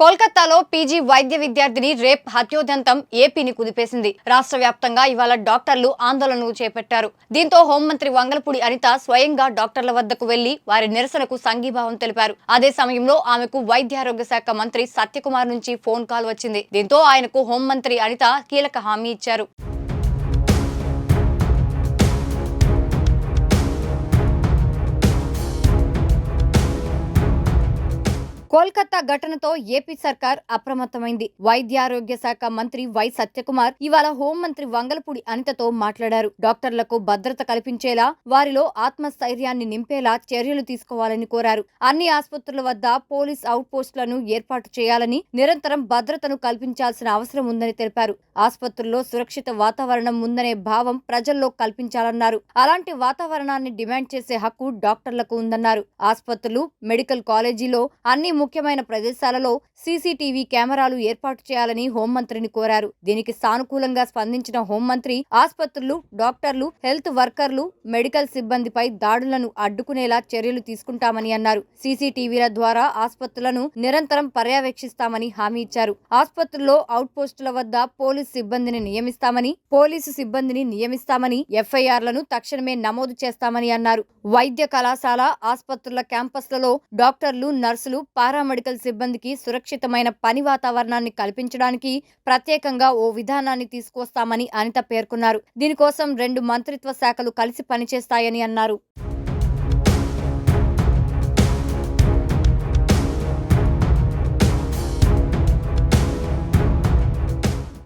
కోల్కతాలో పీజీ వైద్య విద్యార్థిని రేప్ హత్యోదంతం ఏపీని కుదిపేసింది. రాష్ట్ర వ్యాప్తంగా ఇవాళ డాక్టర్లు ఆందోళనలు చేపట్టారు. దీంతో హోంమంత్రి వంగలపూడి అనిత స్వయంగా డాక్టర్ల వద్దకు వెళ్లి వారి నిరసనకు సంఘీభావం తెలిపారు. అదే సమయంలో ఆమెకు వైద్యారోగ్య శాఖ మంత్రి సత్యకుమార్ నుంచి ఫోన్ కాల్ వచ్చింది. దీంతో ఆయనకు హోంమంత్రి అనిత కీలక హామీ ఇచ్చారు. కోల్కతా ఘటనతో ఏపీ సర్కార్ అప్రమత్తమైంది. వైద్యారోగ్య శాఖ మంత్రి వై సత్యకుమార్ ఇవాళ హోంమంత్రి వంగలపూడి అనితతో మాట్లాడారు. డాక్టర్లకు భద్రత కల్పించేలా, వారిలో ఆత్మస్థైర్యాన్ని నింపేలా చర్యలు తీసుకోవాలని కోరారు. అన్ని ఆసుపత్రుల వద్ద పోలీస్ అవుట్ పోస్టులను ఏర్పాటు చేయాలని, నిరంతరం భద్రతను కల్పించాల్సిన అవసరం ఉందని తెలిపారు. ఆసుపత్రుల్లో సురక్షిత వాతావరణం ఉందనే భావం ప్రజల్లో కల్పించాలన్నారు. అలాంటి వాతావరణాన్ని డిమాండ్ చేసే హక్కు డాక్టర్లకు ఉందన్నారు. ఆసుపత్రులు, మెడికల్ కాలేజీలో అన్ని ముఖ్యమైన ప్రదేశాలలో సీసీటీవీ కెమెరాలు ఏర్పాటు చేయాలని హోంమంత్రిని కోరారు. దీనికి సానుకూలంగా స్పందించిన హోంమంత్రి ఆసుపత్రులు, డాక్టర్లు, హెల్త్ వర్కర్లు, మెడికల్ సిబ్బందిపై దాడులను అడ్డుకునేలా చర్యలు తీసుకుంటామని అన్నారు. సీసీటీవీల ద్వారా ఆసుపత్రులను నిరంతరం పర్యవేక్షిస్తామని హామీ ఇచ్చారు. ఆసుపత్రుల్లో అవుట్ పోస్టుల వద్ద పోలీసు సిబ్బందిని నియమిస్తామని ఎఫ్ఐఆర్లను తక్షణమే నమోదు చేస్తామని అన్నారు. వైద్య కళాశాల, ఆసుపత్రుల క్యాంపస్లలో డాక్టర్లు, నర్సులు, పారామెడికల్ సిబ్బందికి సురక్షితమైన పని వాతావరణాన్ని కల్పించడానికి ప్రత్యేకంగా ఓ విధానాన్ని తీసుకొస్తామని అనిత పేర్కొన్నారు. దీనికోసం 2 మంత్రిత్వ శాఖలు కలిసి పనిచేస్తాయని అన్నారు.